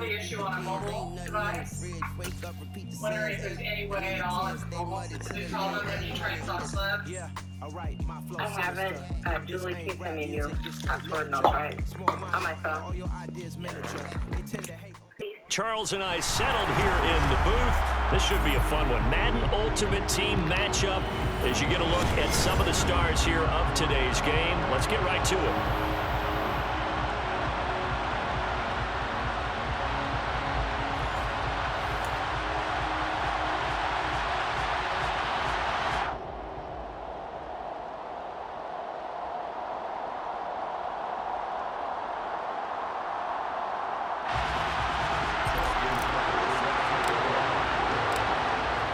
have the issue on a mobile device. Wondering if there's any way at all it's a mobile specific problem that you try and soft slip. I haven't. Julie keeps sending you password and I'll try it on my phone. Charles and I settled here in the booth. This should be a fun one. Madden Ultimate Team matchup as you get a look at some of the stars here of today's game. Let's get right to it.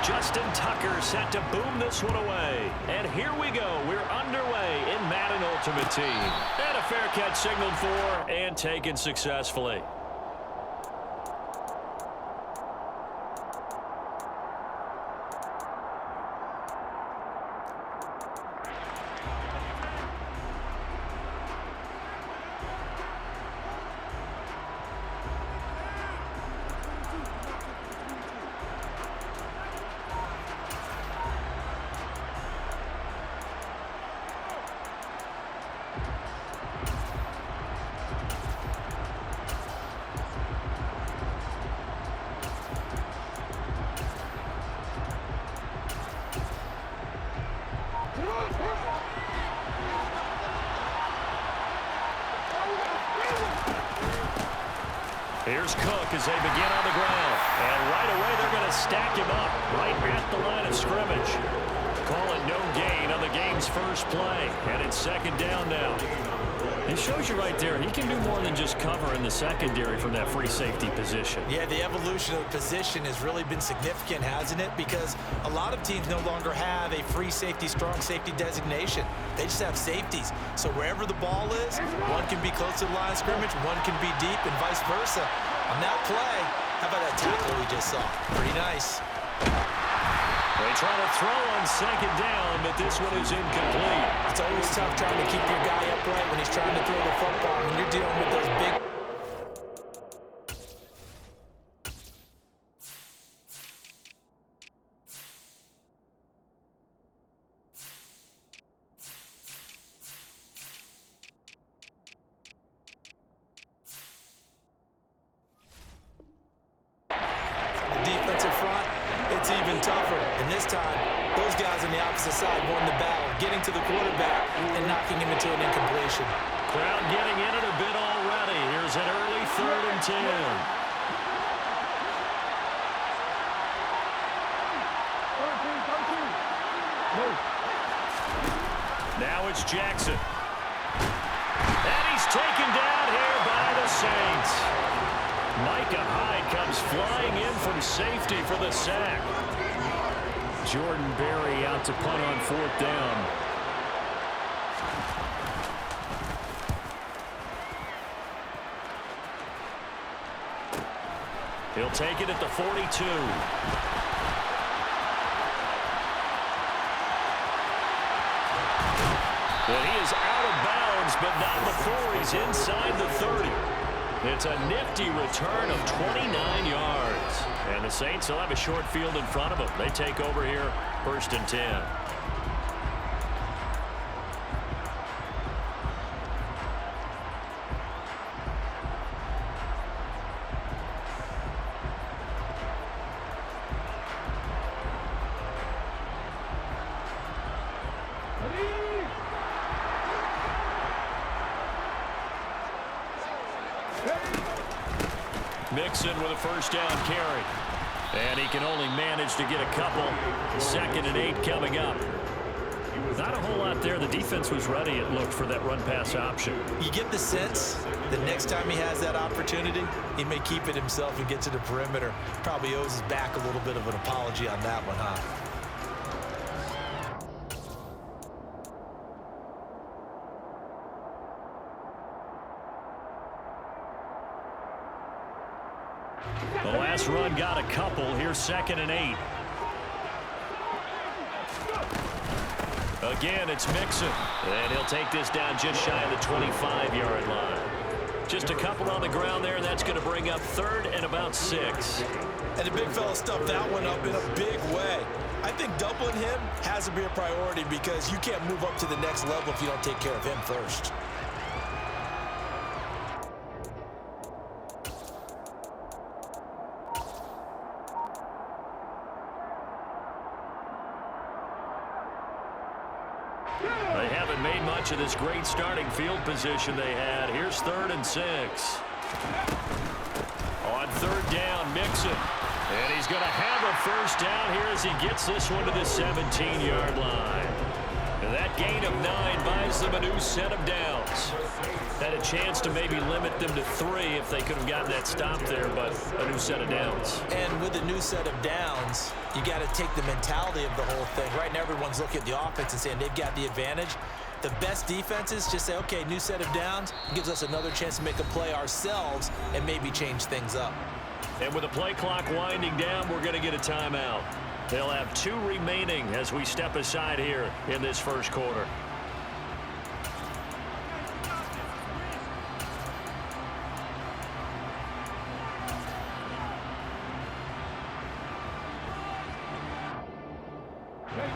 Justin Tucker set to boom this one away. And here we go. We're underway in Madden Ultimate Team. And a fair catch signaled for and taken successfully. Here's Cook as they begin on the ground. And right away, they're going to stack him up right at the line of scrimmage. Call it no gain on the game's first play. And it's second down now. It shows you right there, he can do more than just cover in the secondary from that free safety position. Yeah, the evolution of the position has really been significant, hasn't it? Because a lot of teams no longer have a free safety, strong safety designation. They just have safeties. So wherever the ball is, one can be close to the line of scrimmage, one can be deep, and vice versa. On that play, how about that tackle we just saw? Pretty nice. They try to throw on second down, but this one is incomplete. It's always tough trying to keep your guy upright when he's trying to throw the football. When you're dealing with those big... The defensive front, it's even tougher. And this time, those guys on the opposite side won the battle, getting to the quarterback and knocking him into an incompletion. Crowd getting in it a bit already. Here's an early 3rd and 10. Now it's Jackson. And he's taken down here by the Saints. Micah Hyde comes flying in from safety for the sack. Jordan Berry out to punt on 4th down. He'll take it at the 42. Well, he is out of bounds, but not before he's inside the 30. It's a nifty return of 29 yards. And the Saints will have a short field in front of them. They take over here, 1st and 10. Mixon with a 1st down carry. And he can only manage to get a couple. 2nd and 8 coming up. Not a whole lot there. The defense was ready, it looked, for that run-pass option. You get the sense that next time he has that opportunity, he may keep it himself and get to the perimeter. Probably owes his back a little bit of an apology on that one, huh? The last run got a couple. Here's 2nd and 8. Again, it's Mixon. And he'll take this down just shy of the 25-yard line. Just a couple on the ground there, and that's going to bring up 3rd and about 6. And the big fella stuffed that one up in a big way. I think doubling him has to be a priority because you can't move up to the next level if you don't take care of him first. They haven't made much of this great starting field position they had. Here's 3rd and 6. On 3rd down, Mixon. And he's going to have a first down here as he gets this one to the 17-yard line. And that gain of 9 buys them a new set of downs. Had a chance to maybe limit them to 3 if they could have gotten that stop there, but a new set of downs. And with a new set of downs, you got to take the mentality of the whole thing. Right now, everyone's looking at the offense and saying they've got the advantage. The best defenses just say, okay, new set of downs, gives us another chance to make a play ourselves and maybe change things up. And with the play clock winding down, we're going to get a timeout. They'll have 2 remaining as we step aside here in this first quarter.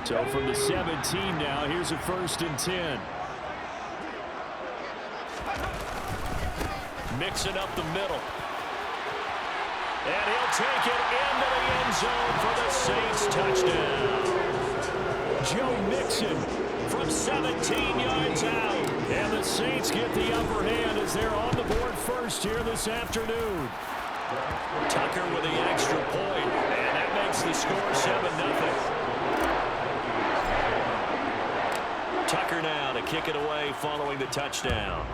So from the 17 now, here's a 1st and 10. Mixing up the middle. And he'll take it into the end zone for the Saints touchdown. Joe Mixon from 17 yards out. And the Saints get the upper hand as they're on the board first here this afternoon. Tucker with the extra point, and that makes the score 7-0. Tucker now to kick it away following the touchdown.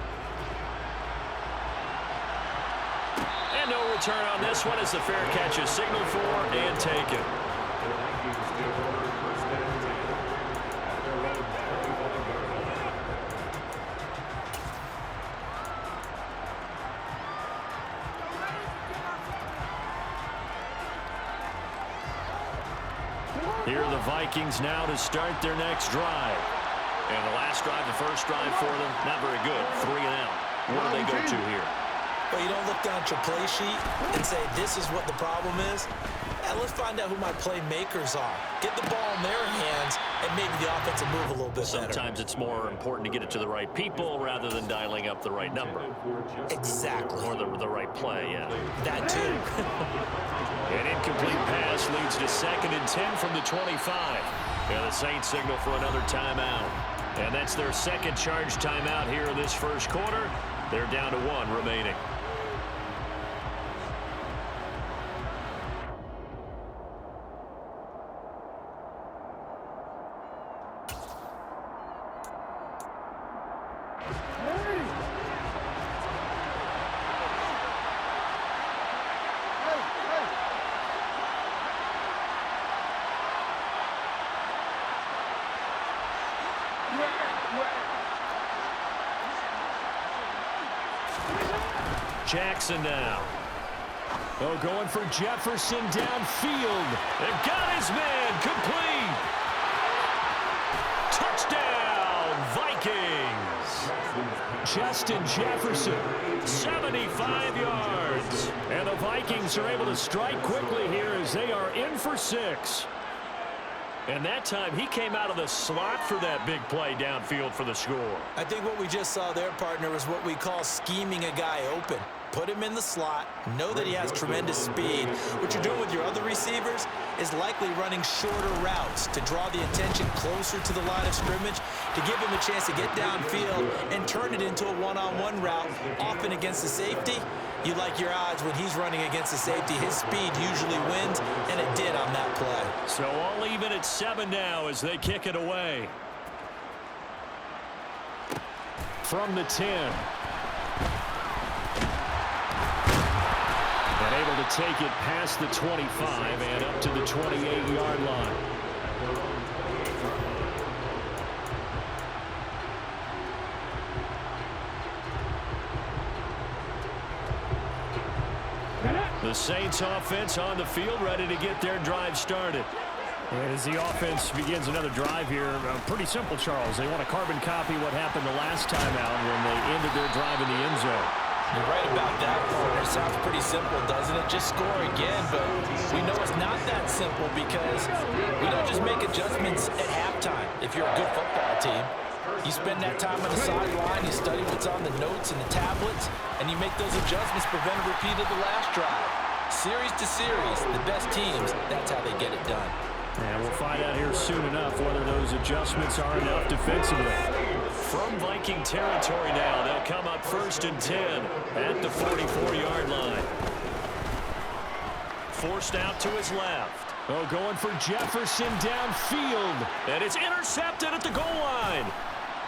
And no return on this one as the fair catch is signaled for and taken. Here are the Vikings now to start their next drive. And the last drive, the first drive for them, not very good. 3 and out. What do they go to here? Well, you don't look down at your play sheet and say, this is what the problem is. And let's find out who my playmakers are. Get the ball in their hands, and maybe the offense will move a little bit better. Sometimes it's more important to get it to the right people rather than dialing up the right number. Exactly. Or the right play, yeah. That too. An incomplete pass leads to 2nd and 10 from the 25. And the Saints signal for another timeout. And that's their second charge timeout here in this first quarter. They're down to 1 remaining. Jackson now. Oh, going for Jefferson downfield. They've got his man complete. Touchdown, Vikings. Justin Jefferson, 75 yards. And the Vikings are able to strike quickly here as they are in for 6. And that time, he came out of the slot for that big play downfield for the score. I think what we just saw there, partner, is what we call scheming a guy open. Put him in the slot, know that he has tremendous speed. What you're doing with your other receivers is likely running shorter routes to draw the attention closer to the line of scrimmage, to give him a chance to get downfield and turn it into a one-on-one route, often against the safety. You like your odds when he's running against the safety. His speed usually wins, and it did on that play. So all even at 7 now as they kick it away. From the 10. And able to take it past the 25 and up to the 28-yard line. The Saints offense on the field, ready to get their drive started. And as the offense begins another drive here, pretty simple, Charles. They want to carbon copy what happened the last time out when they ended their drive in the end zone. You're right about that, partner. Sounds pretty simple, doesn't it? Just score again, but we know it's not that simple because we don't just make adjustments at halftime if you're a good football team. You spend that time on the sideline, you study what's on the notes and the tablets, and you make those adjustments, prevent a repeat of the last drive. Series to series, the best teams, that's how they get it done. And we'll find out here soon enough whether those adjustments are enough defensively. From Viking territory now, they'll come up 1st and 10 at the 44-yard line. Forced out to his left. Oh, going for Jefferson downfield. And it's intercepted at the goal line.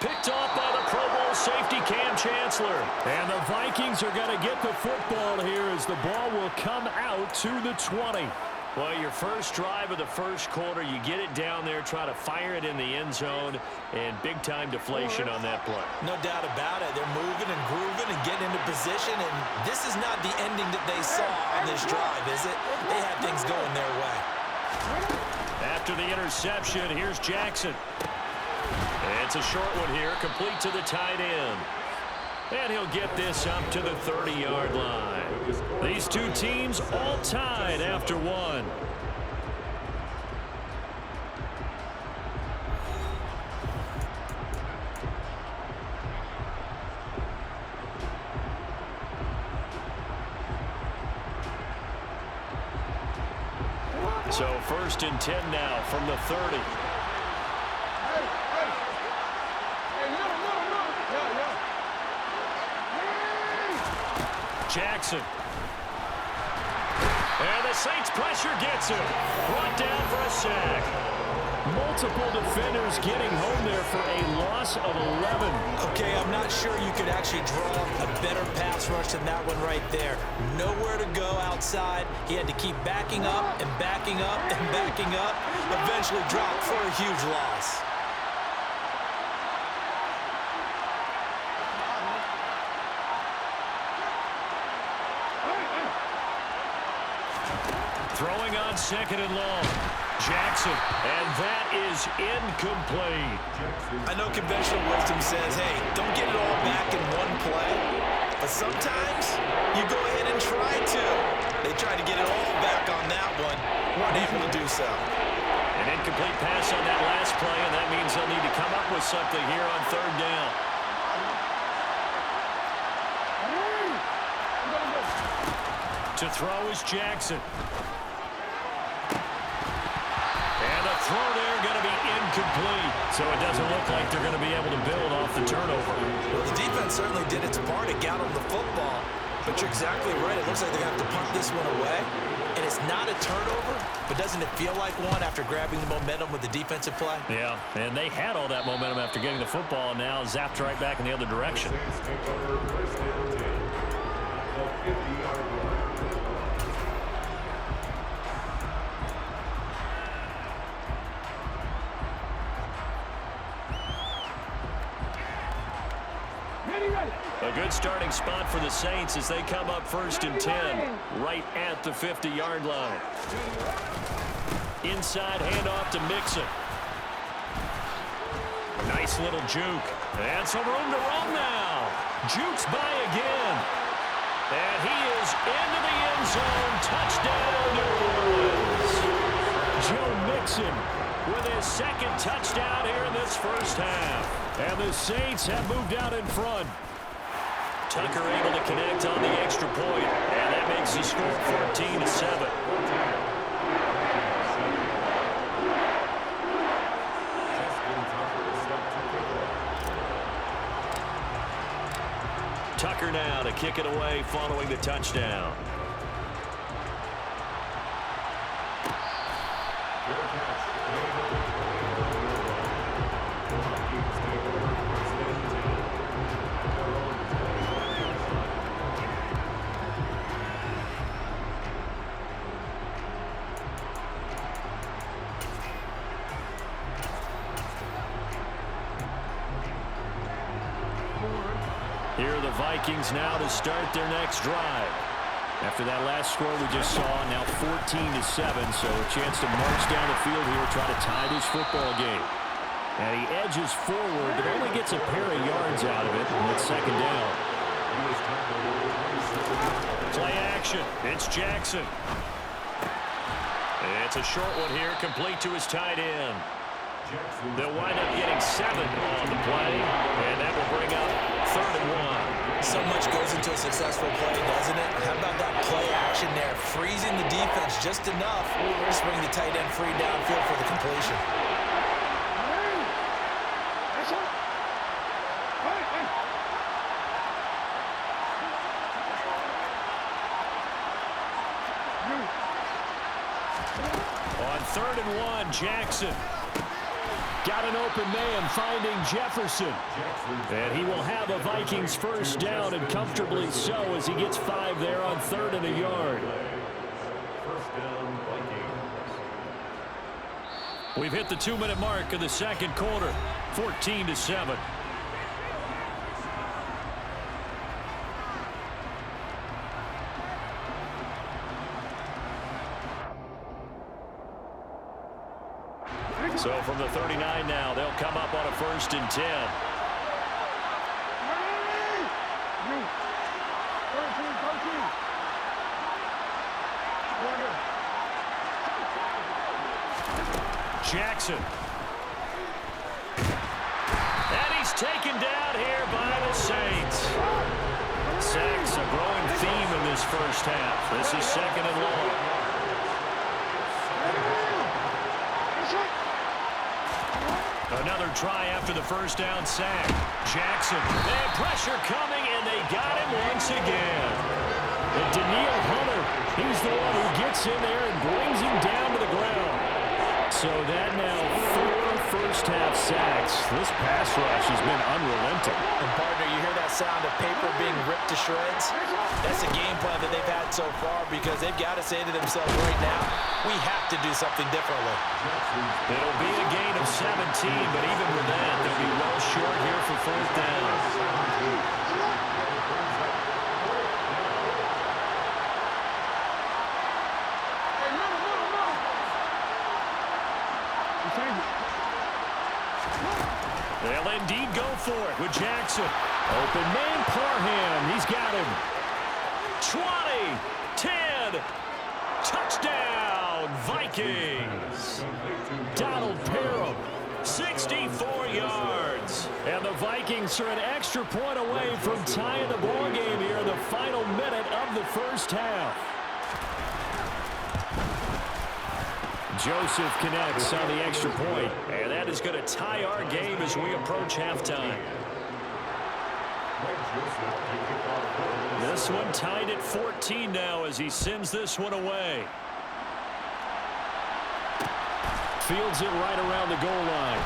Picked off by the Pro Bowl safety Cam Chancellor. And the Vikings are going to get the football here as the ball will come out to the 20. Well, your first drive of the first quarter, you get it down there, try to fire it in the end zone, and big-time deflation on that play. No doubt about it. They're moving and grooving and getting into position, and this is not the ending that they saw on this drive, is it? They had things going their way. After the interception, here's Jackson. And it's a short one here, complete to the tight end. And he'll get this up to the 30-yard line. These two teams all tied after one. So 1st and 10 now from the 30. Jackson. And the Saints pressure gets him. Brought down for a sack. Multiple defenders getting home there for a loss of 11. Okay, I'm not sure you could actually draw a better pass rush than that one right there. Nowhere to go outside. He had to keep backing up and backing up and backing up. Eventually dropped for a huge loss. Throwing on 2nd and long. Jackson, and that is incomplete. I know conventional wisdom says, hey, don't get it all back in one play. But sometimes you go ahead and try to. They tried to get it all back on that one. Weren't able to do so. An incomplete pass on that last play, and that means they'll need to come up with something here on 3rd down. To throw is Jackson. And the throw there going to be incomplete. So it doesn't look like they're going to be able to build off the turnover. Well, the defense certainly did its part. It got on the football. But you're exactly right. It looks like they're going to have to punt this one away. And it's not a turnover, but doesn't it feel like one after grabbing the momentum with the defensive play? Yeah, and they had all that momentum after getting the football, and now zapped right back in the other direction. A good starting spot for the Saints as they come up 1st and 10, right at the 50-yard line. Inside handoff to Mixon. Nice little juke. And some room to run now. Jukes by again. And he is into the end zone. Touchdown, New Orleans. Joe Mixon with his 2nd touchdown here in this first half. And the Saints have moved out in front. Tucker able to connect on the extra point, and that makes the score 14-7. Tucker now to kick it away following the touchdown. Here are the Vikings now to start their next drive. After that last score we just saw, now 14-7, so a chance to march down the field here, try to tie this football game. And he edges forward, but only gets a pair of yards out of it, and it's 2nd down. Play action. It's Jackson. It's a short one here, complete to his tight end. They'll wind up getting 7 on the play, and that will bring up 3rd and 1. So much goes into a successful play, doesn't it? How about that play action there? Freezing the defense just enough to bring the tight end free downfield for the completion. On 3rd and 1, Jackson. Got an open man finding Jefferson. And he will have a Vikings first down, and comfortably so, as he gets 5 there on 3rd and a yard. We've hit the 2-minute mark of the second quarter, 14-7. So from the 39 now, they'll come up on a 1st and 10. Jackson. And he's taken down here by the Saints. Sacks a growing theme in this first half. This is 2nd and long. Another try after the first down sack. Jackson. And pressure coming, and they got him once again. And Daniil Hunter, he's the one who gets in there and brings him down to the ground. So that now 4 first-half sacks. This pass rush has been unrelenting. And partner, you hear that sound of paper being ripped to shreds? That's the game plan that they've had so far, because they've got to say to themselves right now, we have to do something differently. It'll be a gain of 17, but even with that, they'll be well short here for 4th down. They'll indeed go for it with Jackson. Open man, Parham. He's got him. 20, 10, touchdown, Vikings. Donald Parham, 64 yards. And the Vikings are an extra point away from tying the ball game here in the final minute of the first half. Joseph connects on the extra point, and that is going to tie our game as we approach halftime. This one tied at 14 now as he sends this one away. Fields it right around the goal line.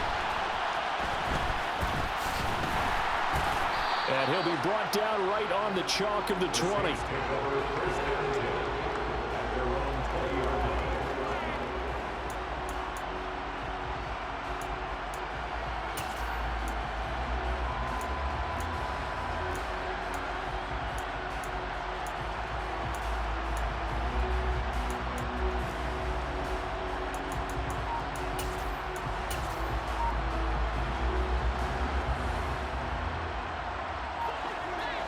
And he'll be brought down right on the chalk of the 20.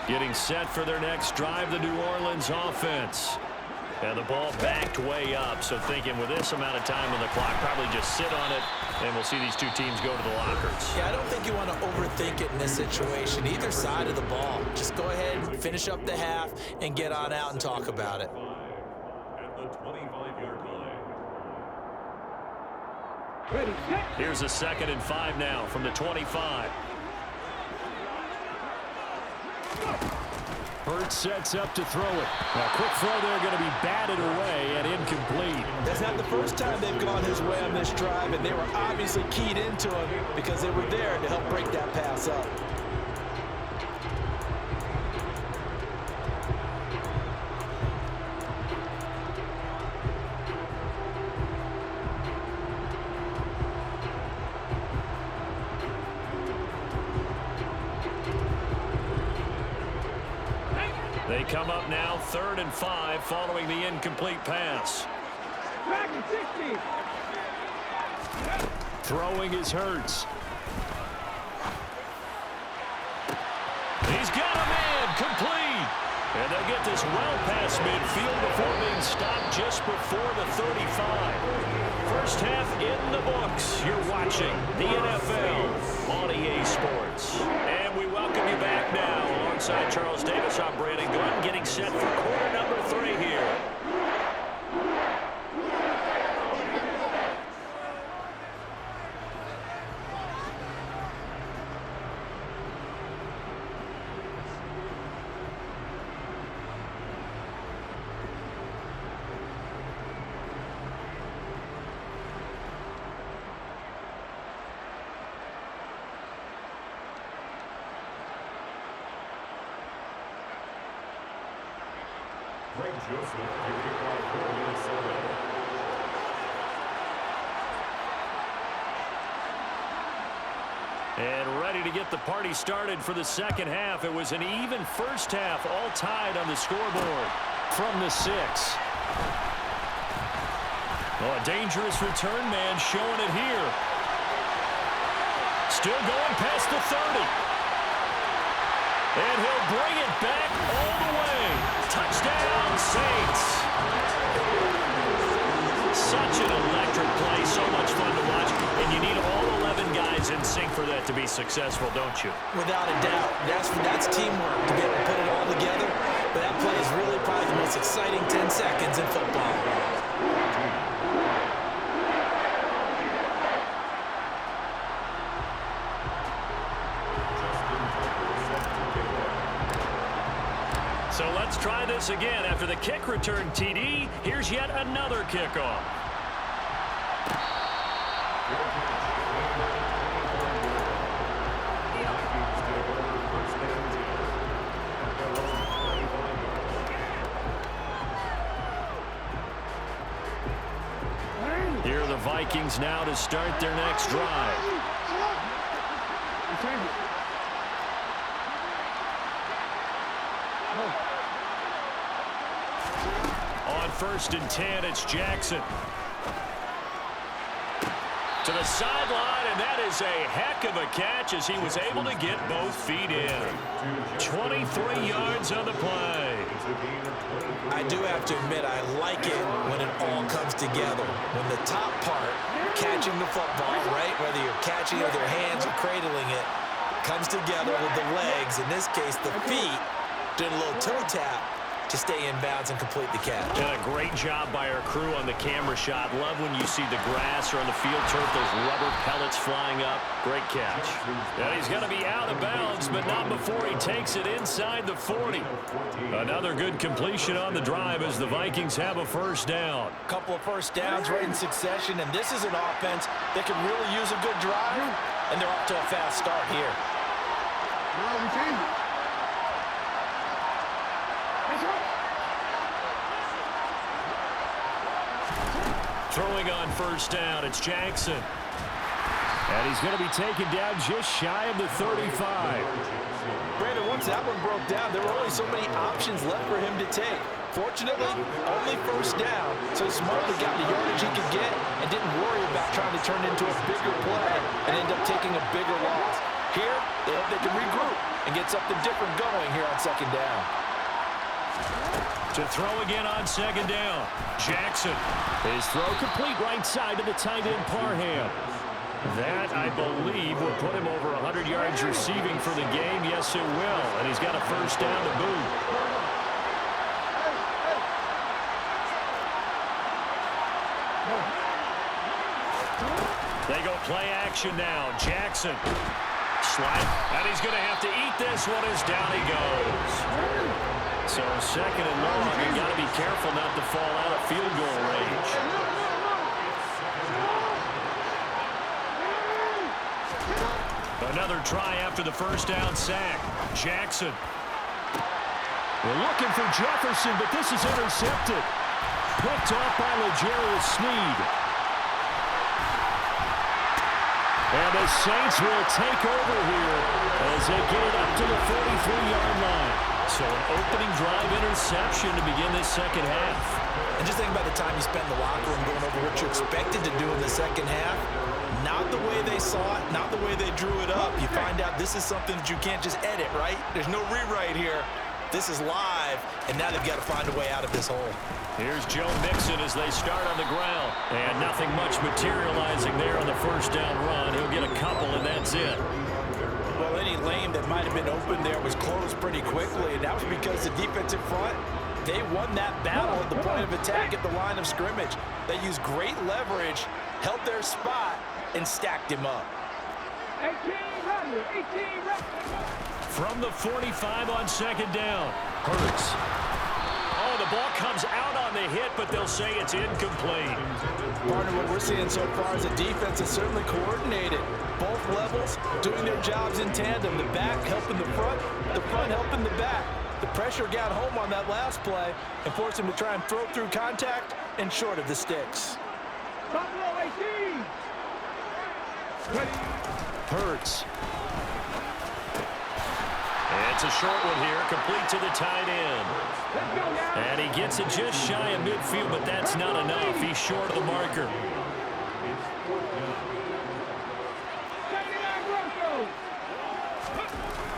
Getting set for their next drive, the New Orleans offense. And the ball backed way up, so thinking with this amount of time on the clock, probably just sit on it, and we'll see these two teams go to the lockers. Yeah, I don't think you want to overthink it in this situation. Either side of the ball. Just go ahead and finish up the half and get on out and talk about it. At the 25-yard line. Here's a 2nd and 5 now from the 25. Hurts sets up to throw it. Now, quick throw there, going to be batted away and incomplete. That's not the first time they've gone his way on this drive, and they were obviously keyed into it because they were there to help break that pass up. They come up now 3rd and 5 following the incomplete pass. Throwing is Hurts. He's got a man complete. And they get this well past midfield before being stopped just before the 35. First half in the books. You're watching the NFL on EA Sports. And we welcome you back now. Alongside Charles Davis, I'm Brandon Glenn, getting set for quarter number 3 here. And ready to get the party started for the second half. It was an even first half, all tied on the scoreboard from the 6. Oh, a dangerous return man showing it here. Still going past the 30. And he'll bring it back all the way. Touchdown, Saints. Such an electric play, so much fun to watch. And you need all 11 guys in sync for that to be successful, don't you? Without a doubt. That's teamwork to be able to put it all together. But that play is really probably the most exciting 10 seconds in football. So let's try this again. After the kick return TD, here's yet another kickoff. Here are the Vikings now to start their next drive. On 1st and 10, it's Jackson. To the sideline, and that is a heck of a catch as he was able to get both feet in. 23 yards on the play. I do have to admit, I like it when it all comes together. When the top part, catching the football, right, whether you're catching it with your hands or cradling it, comes together with the legs, in this case the feet, doing a little toe tap to stay in bounds and complete the catch. And a great job by our crew on the camera shot. Love when you see the grass or on the field turf, those rubber pellets flying up. Great catch. And he's going to be out of bounds, but not before he takes it inside the 40. Another good completion on the drive as the Vikings have a first down. A couple of first downs right in succession, and this is an offense that can really use a good drive, and they're off to a fast start here. Throwing on first down, it's Jackson. And he's going to be taken down just shy of the 35. Brandon, once that one broke down, there were only so many options left for him to take. Fortunately, only first down, so he smartly got the yardage he could get and didn't worry about trying to turn it into a bigger play and end up taking a bigger loss. Here, they hope they can regroup and get something different going here on second down. To throw again on second down, Jackson. His throw complete right side to the tight end Parham. That, I believe, will put him over 100 yards receiving for the game. Yes, it will. And he's got a first down to boot. They go play action now. Jackson. Slide. And he's going to have to eat this one as down he goes. So second and long, you got to be careful not to fall out of field goal range. Another try after the first down sack. Jackson. We're looking for Jefferson, but this is intercepted. Picked off by L'Jarius Sneed. And the Saints will take over here as they get it up to the 43-yard line. So an opening drive interception to begin this second half. And just think about the time you spent in the locker room going over what you expected to do in the second half. Not the way they saw it, not the way they drew it up. You find out this is something that you can't just edit, right? There's no rewrite here. This is live, and now they've got to find a way out of this hole. Here's Joe Mixon as they start on the ground. And nothing much materializing there on the first down run. He'll get a couple, and that's it. Well, any lane that might have been open there was closed pretty quickly, and that was because the defensive front, they won that battle at the point of attack at the line of scrimmage. They used great leverage, held their spot, and stacked him up. 18 From the 45 on second down. Hurts. Oh, the ball comes out on the hit, but they'll say it's incomplete. Partner, what we're seeing so far is a defense that's certainly coordinated. Both levels doing their jobs in tandem. The back helping the front helping the back. The pressure got home on that last play and forced him to try and throw through contact and short of the sticks. Hurts. It's a short one here, complete to the tight end. And he gets it just shy of midfield, but that's not enough. He's short of the marker.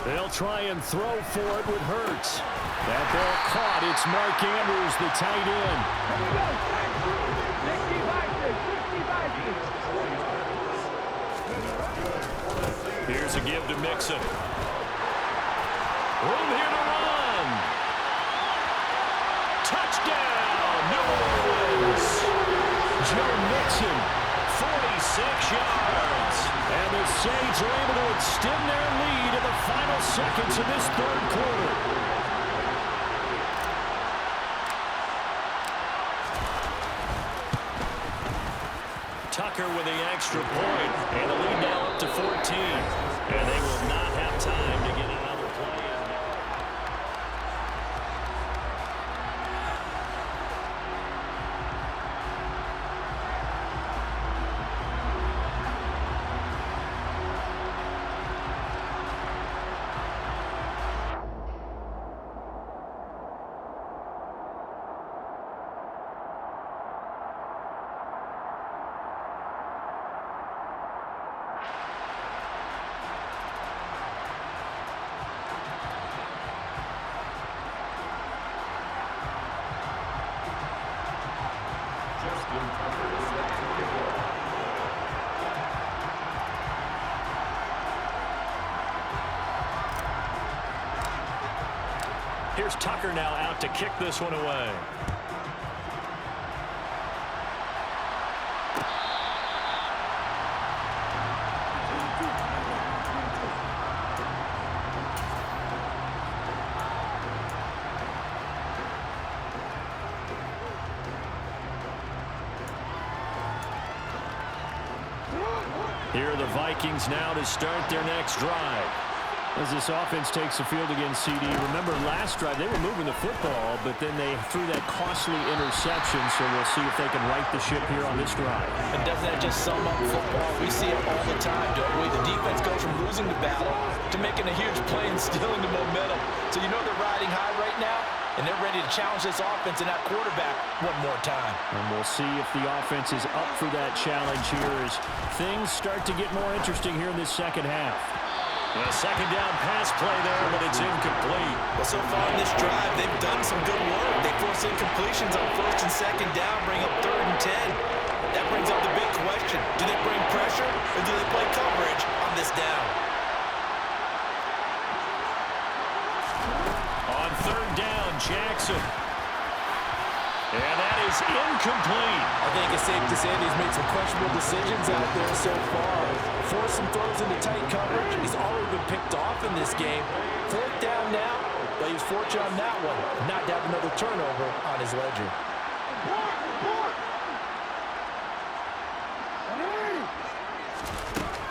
They'll try and throw for it with Hurts. That ball caught. It's Mark Andrews, the tight end. Here's a give to Mixon. Room here to run. Touchdown, New Orleans. Joe Mixon, 46 yards. And the Saints are able to extend their lead in the final seconds of this third quarter. Tucker with the extra point, and the lead now up to 14. And they will not have time to get another play in. Here's Tucker now out to kick this one away. Here are the Vikings now to start their next drive. As this offense takes the field against CD, remember last drive they were moving the football, but then they threw that costly interception, so we'll see if they can right the ship here on this drive. And doesn't that just sum up football? We see it all the time, don't we? The defense goes from losing the battle to making a huge play and stealing the momentum. So you know they're riding high right now, and they're ready to challenge this offense and that quarterback one more time. And we'll see if the offense is up for that challenge here as things start to get more interesting here in this second half. A second down pass play there, but it's incomplete. Well, so far in this drive, they've done some good work. They force incompletions on first and second down, bring up 3rd and 10. That brings up the big question. Do they bring pressure, or do they play coverage on this down? On 3rd down, Jackson. And that is incomplete. I think it's safe to say that he's made some questionable decisions out there so far. Forced some throws into tight coverage. He's already been picked off in this game. 4th down now, but he was fortunate on that one, not to have another turnover on his ledger.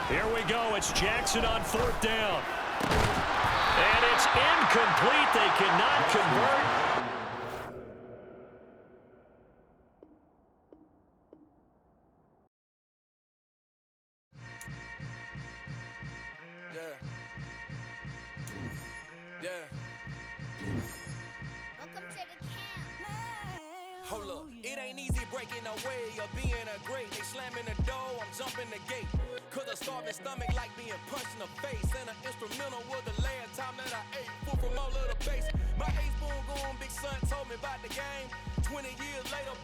Here we go. It's Jackson on 4th down. And it's incomplete. They cannot convert. Welcome to the camp. Hold Hold up, it ain't easy breaking away or being a great. They slamming the door, I'm jumping the gate. Cause a starving stomach like being punched in the face. And an instrumental was the last time that I ate food from all of the base. My ace boom goon, big son told me about the game. 20 years later,